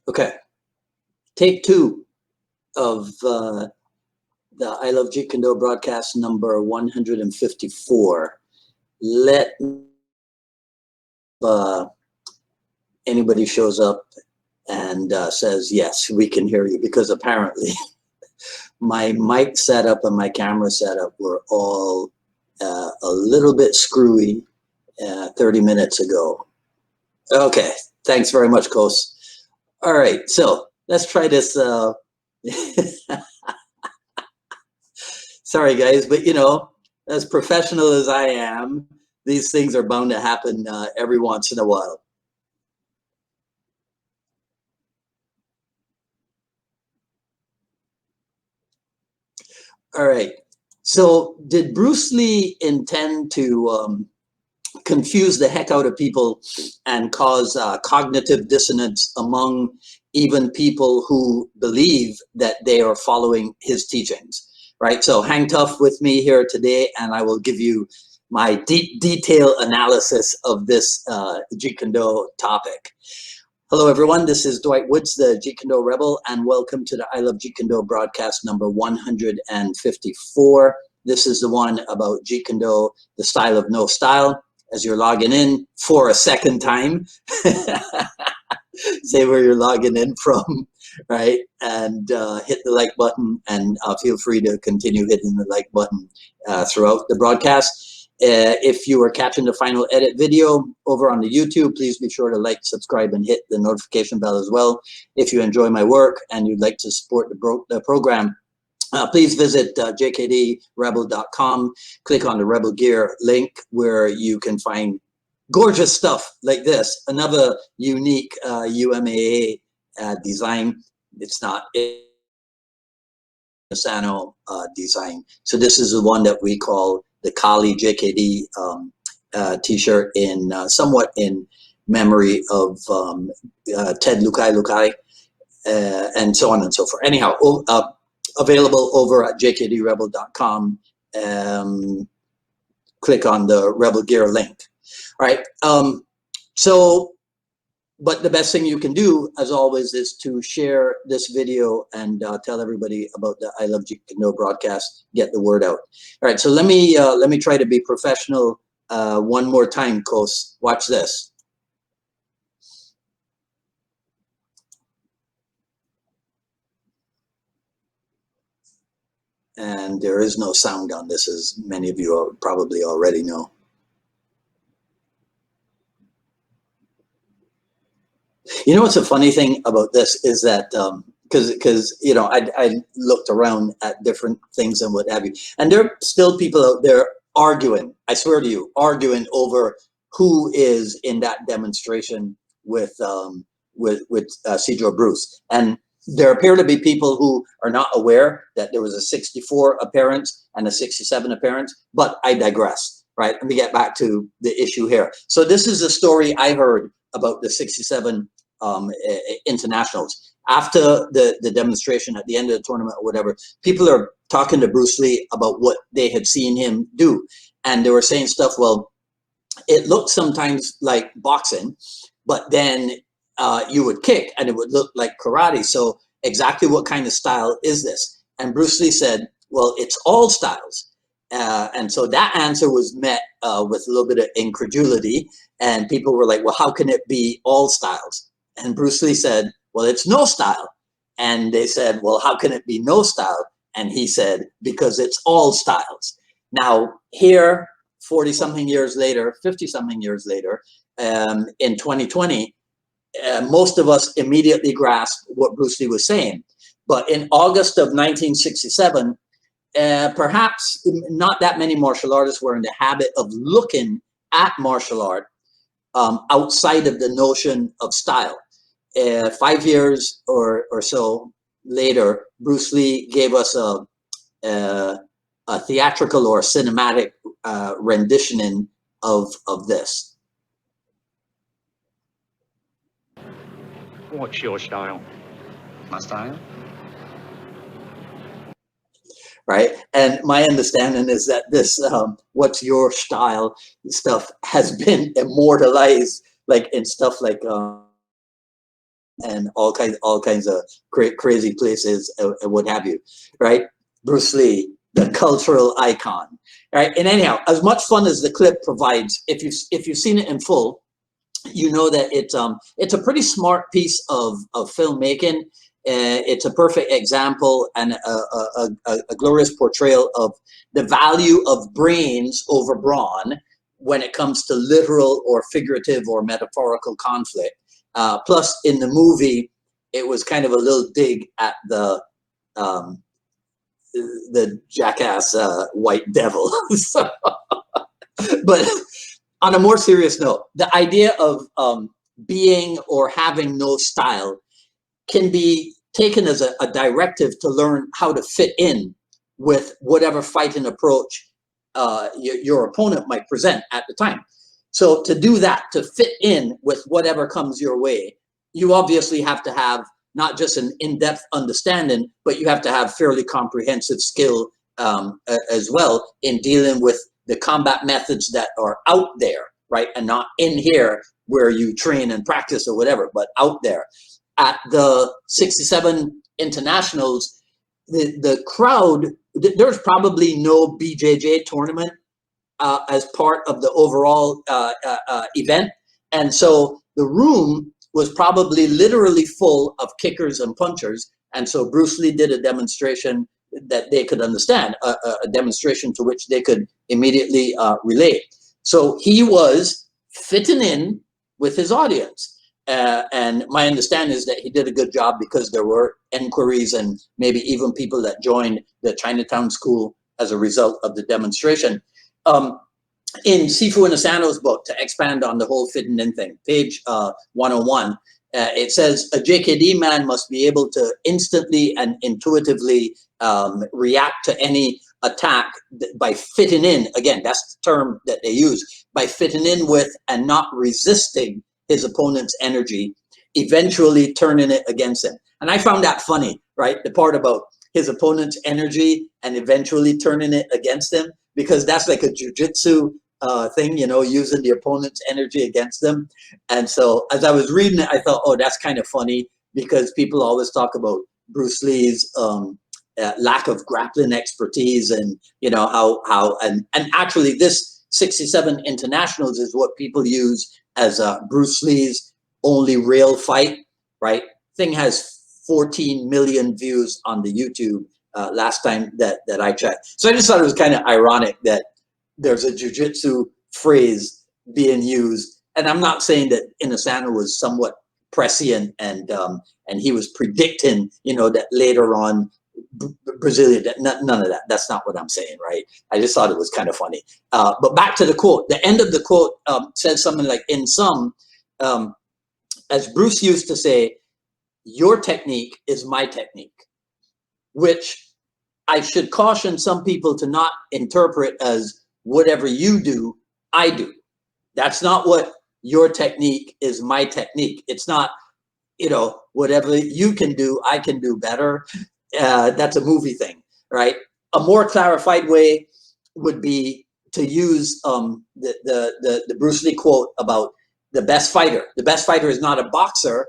Okay, take two of the I Love Jeet Kune Do broadcast number 154. Let anybody shows up and says, yes, we can hear you, because apparently my mic setup and my camera setup were all a little bit screwy 30 minutes ago. Okay, thanks very much, Kos. All right, so let's try this. Sorry, guys, but you know, as professional as I am, these things are bound to happen every once in a while. All right, so did Bruce Lee intend to confuse the heck out of people and cause cognitive dissonance among even people who believe that they are following his teachings, right? So hang tough with me here today, and I will give you my detailed analysis of this Jeet Kune Do topic. Hello, everyone. This is Dwight Woods, the Jeet Kune Do Rebel, and welcome to the I Love Jeet Kune Do broadcast number 154. This is the one about Jeet Kune Do, the style of no style. As you're logging in for a second time, say where you're logging in from, right? And hit the like button, and feel free to continue hitting the like button throughout the broadcast. If you are catching the final edit video over on the YouTube, please be sure to like, subscribe, and hit the notification bell as well. If you enjoy my work and you'd like to support the program, please visit jkdrebel.com, click on the Rebel Gear link where you can find gorgeous stuff like this, another unique UMAA design. It's not a Sano design. So this is the one that we call the Kali JKD t-shirt, in somewhat in memory of Ted Lukai, and so on and so forth. Anyhow, available over at jkdrebel.com. Click on the Rebel Gear link. All right. But the best thing you can do, as always, is to share this video and tell everybody about the I Love Jeet Kune Do broadcast. Get the word out. All right. So let me try to be professional one more time, Kos. Watch this. And there is no sound on this, as many of you probably already know. You know what's a funny thing about this is that because you know, I looked around at different things and what have you, and there are still people out there arguing, I swear to you, arguing over who is in that demonstration with Cedro Bruce. And there appear to be people who are not aware that there was a 64 appearance and a 67 appearance, but I digress, right? Let me get back to the issue here. So this is a story I heard about the 67 internationals. After the demonstration at the end of the tournament or whatever, people are talking to Bruce Lee about what they had seen him do. And they were saying stuff, well, it looked sometimes like boxing, but then you would kick and it would look like karate. So exactly what kind of style is this? And Bruce Lee said, well, it's all styles. And so that answer was met with a little bit of incredulity. And people were like, well, how can it be all styles? And Bruce Lee said, well, it's no style. And they said, well, how can it be no style? And he said, because it's all styles. Now, here, 40-something years later, 50-something years later, in 2020, most of us immediately grasped what Bruce Lee was saying. But in August of 1967, perhaps not that many martial artists were in the habit of looking at martial art outside of the notion of style. 5 years or so later, Bruce Lee gave us a theatrical or cinematic renditioning of this. What's your style? My style? Right, and my understanding is that this what's your style stuff has been immortalized, like in stuff like and all kinds of crazy places and what have you, right? Bruce Lee, the cultural icon, right? And anyhow, as much fun as the clip provides, if you've seen it in full, you know that it's a pretty smart piece of filmmaking. It's a perfect example and a glorious portrayal of the value of brains over brawn when it comes to literal or figurative or metaphorical conflict. Plus, in the movie, it was kind of a little dig at the jackass white devil. So, but on a more serious note, the idea of being or having no style can be taken as a directive to learn how to fit in with whatever fighting approach your opponent might present at the time. So to do that, to fit in with whatever comes your way, you obviously have to have not just an in-depth understanding, but you have to have fairly comprehensive skill as well in dealing with the combat methods that are out there, right? And not in here where you train and practice or whatever, but out there. At the 67 internationals, the crowd, there's probably no BJJ tournament as part of the overall event. And so the room was probably literally full of kickers and punchers. And so Bruce Lee did a demonstration that they could understand, a demonstration to which they could immediately relate. So he was fitting in with his audience. And my understanding is that he did a good job because there were inquiries and maybe even people that joined the Chinatown School as a result of the demonstration. In Sifu Asano's book, to expand on the whole fitting in thing, page 101, it says a JKD man must be able to instantly and intuitively react to any attack by fitting in. Again, that's the term that they use, by fitting in with and not resisting his opponent's energy, eventually turning it against him. And I found that funny, right? The part about his opponent's energy and eventually turning it against him, because that's like a jiu-jitsu thing, you know, using the opponent's energy against them. And so as I was reading it, I thought, oh, that's kind of funny, because people always talk about Bruce Lee's lack of grappling expertise, and you know how and actually this 67 internationals is what people use as Bruce Lee's only real fight, right? Thing has 14 million views on the YouTube last time that I checked. So I just thought it was kind of ironic that there's a jiu-jitsu phrase being used. And I'm not saying that Asano was somewhat prescient and he was predicting, you know, that later on Brazilian, none of that. That's not what I'm saying, right? I just thought it was kind of funny. But back to the quote. The end of the quote says something like, in sum, as Bruce used to say, your technique is my technique, which I should caution some people to not interpret as whatever you do, I do. That's not what your technique is my technique. It's not, you know, whatever you can do, I can do better. That's a movie thing, right? A more clarified way would be to use the Bruce Lee quote about the best fighter. The best fighter is not a boxer,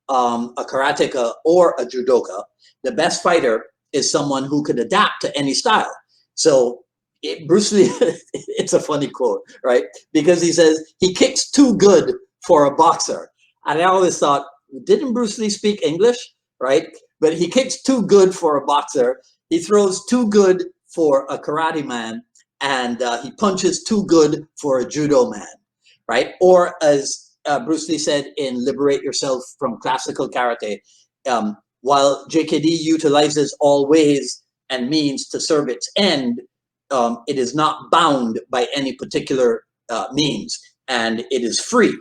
a karateka, or a judoka. The best fighter is someone who could adapt to any style. So Bruce Lee, it's a funny quote, right? Because he says he kicks too good for a boxer. And I always thought, didn't Bruce Lee speak English, right? But he kicks too good for a boxer. He throws too good for a karate man, and he punches too good for a judo man, right? Or as Bruce Lee said in Liberate Yourself from Classical Karate, while JKD utilizes all ways and means to serve its end, it is not bound by any particular means, and it is free,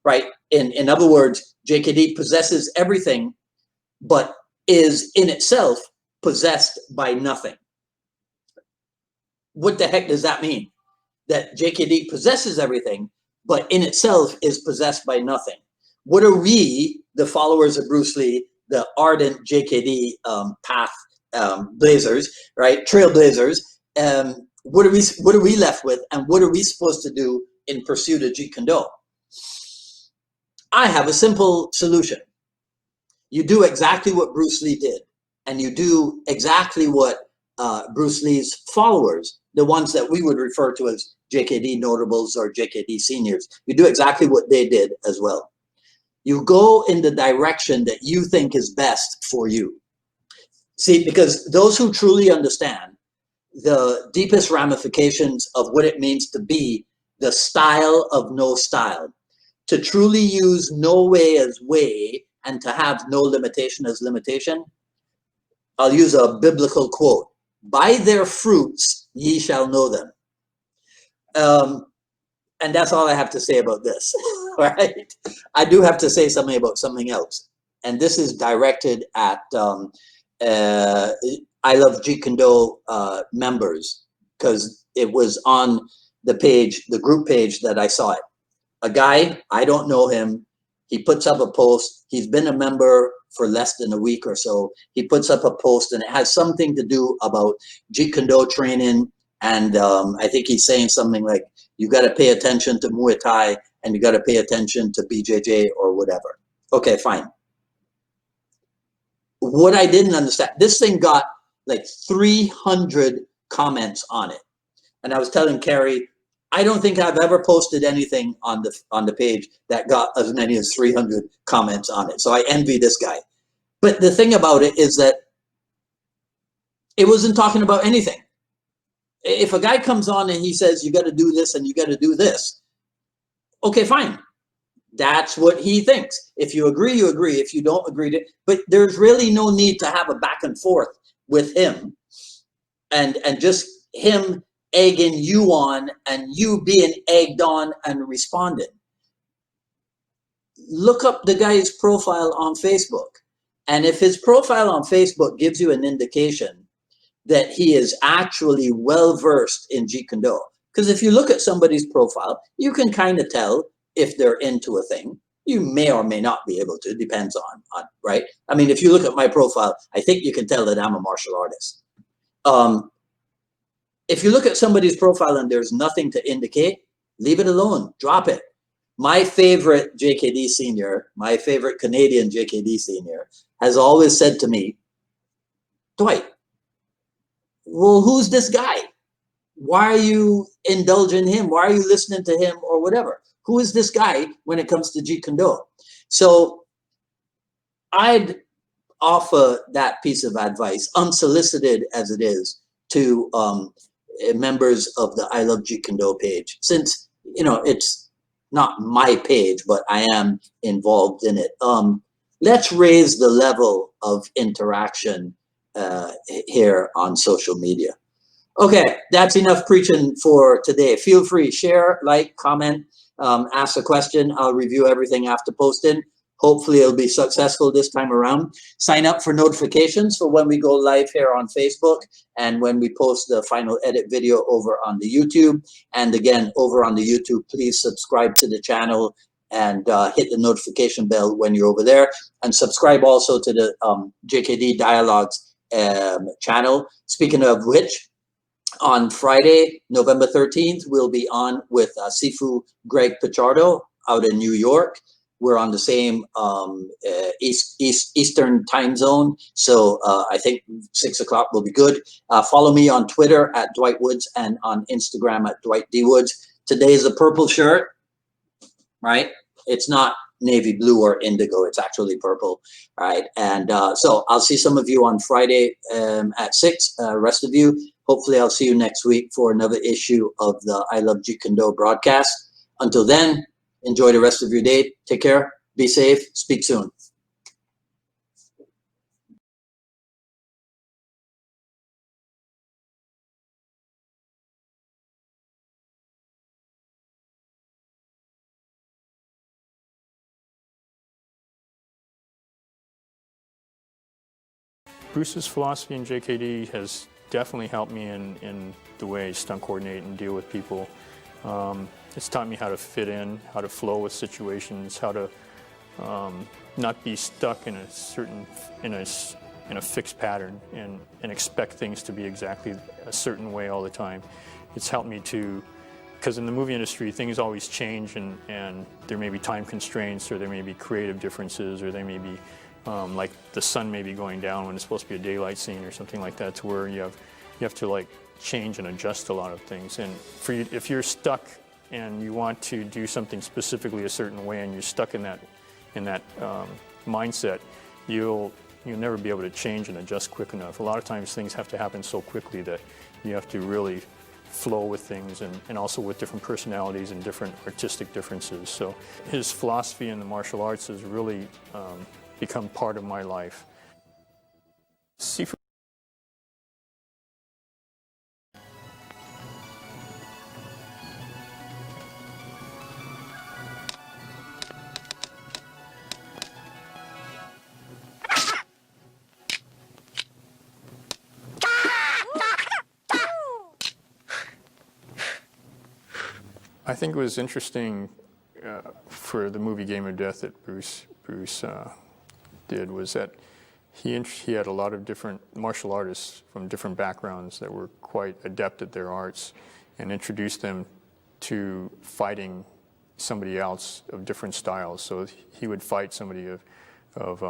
right? In other words, JKD possesses everything, but is in itself possessed by nothing. What the heck does that mean? That JKD possesses everything, but in itself is possessed by nothing. What are we, the followers of Bruce Lee, the ardent JKD path blazers, right? Trailblazers. What are we left with, and what are we supposed to do in pursuit of Jeet Kune Do? I have a simple solution. you do exactly what Bruce Lee did, and you do exactly what Bruce Lee's followers, the ones that we would refer to as JKD notables or JKD seniors, you do exactly what they did as well. You go in the direction that you think is best for you. See, because those who truly understand the deepest ramifications of what it means to be the style of no style, to truly use no way as way and to have no limitation as limitation, I'll use a biblical quote: by their fruits ye shall know them. And that's all I have to say about this, right? I do have to say something about something else. And this is directed at I Love Jeet Kune Do members, because it was on the page, the group page that I saw it. A guy, I don't know him, he puts up a post. He's been a member for less than a week or so. He puts up a post and it has something to do about Jeet Kune Do training. And I think he's saying something like, you got to pay attention to Muay Thai and you got to pay attention to BJJ or whatever. Okay, fine. What I didn't understand, this thing got like 300 comments on it. And I was telling Carrie, I don't think I've ever posted anything on the page that got as many as 300 comments on it. So I envy this guy. But the thing about it is that it wasn't talking about anything. If a guy comes on and he says, you got to do this and you got to do this, okay, fine. That's what he thinks. If you agree, you agree. If you don't agree, but there's really no need to have a back and forth with him and just him egging you on and you being egged on and responding. Look up the guy's profile on Facebook. And if his profile on Facebook gives you an indication that he is actually well-versed in Jeet Kune Do, because if you look at somebody's profile, you can kind of tell if they're into a thing. You may or may not be able to, depends on, right? I mean, if you look at my profile, I think you can tell that I'm a martial artist. If you look at somebody's profile and there's nothing to indicate, leave it alone, drop it. My favorite JKD senior, my favorite Canadian JKD senior, has always said to me, Dwight, well, who's this guy? Why are you indulging him? Why are you listening to him or whatever? Who is this guy when it comes to Jeet Kune Do? So I'd offer that piece of advice, unsolicited as it is, to members of the I Love Jeet Kune Do page, since, you know, it's not my page, but I am involved in it. Let's raise the level of interaction here on social media. Okay, that's enough preaching for today. Feel free, share, like, comment, ask a question. I'll review everything after posting. Hopefully it'll be successful this time around. Sign up for notifications for when we go live here on Facebook and when we post the final edit video over on the YouTube. And again, over on the YouTube, please subscribe to the channel and hit the notification bell when you're over there. And subscribe also to the JKD Dialogues channel. Speaking of which, on Friday, November 13th, we'll be on with Sifu Greg Pichardo out in New York. We're on the same Eastern time zone, so I think 6 o'clock will be good. Follow me on Twitter at Dwight Woods and on Instagram at Dwight D. Woods. Today's a purple shirt, right? It's not navy blue or indigo, it's actually purple, right? And so I'll see some of you on Friday at 6, rest of you. Hopefully I'll see you next week for another issue of the I Love Jeet Kune Do broadcast. Until then, enjoy the rest of your day. Take care. Be safe. Speak soon. Bruce's philosophy in JKD has definitely helped me in the way I stunt coordinate and deal with people. It's taught me how to fit in, how to flow with situations, how to not be stuck in a fixed pattern and expect things to be exactly a certain way all the time. It's helped me to, because in the movie industry things always change and there may be time constraints or there may be creative differences or there may be like the sun may be going down when it's supposed to be a daylight scene or something like that, to where you have to like change and adjust a lot of things. And for you, if you're stuck and you want to do something specifically a certain way, and you're stuck in that mindset, you'll never be able to change and adjust quick enough. A lot of times things have to happen so quickly that you have to really flow with things, and also with different personalities and different artistic differences. So his philosophy in the martial arts has really become part of my life. Sifu. I think it was interesting for the movie Game of Death that Bruce did, was that he had a lot of different martial artists from different backgrounds that were quite adept at their arts, and introduced them to fighting somebody else of different styles. So he would fight somebody of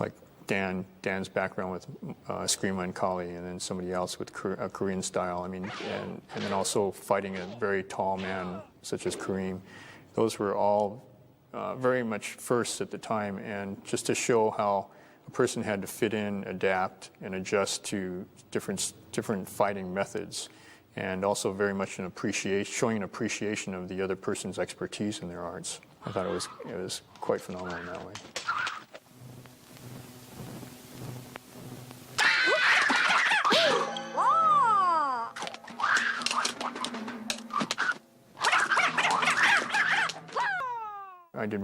like Dan's background with Eskrima and Kali, and then somebody else with a Korean style. I mean, and then also fighting a very tall man such as Kareem. Those were all very much firsts at the time, and just to show how a person had to fit in, adapt, and adjust to different fighting methods, and also very much showing an appreciation of the other person's expertise in their arts. I thought it was quite phenomenal in that way. I did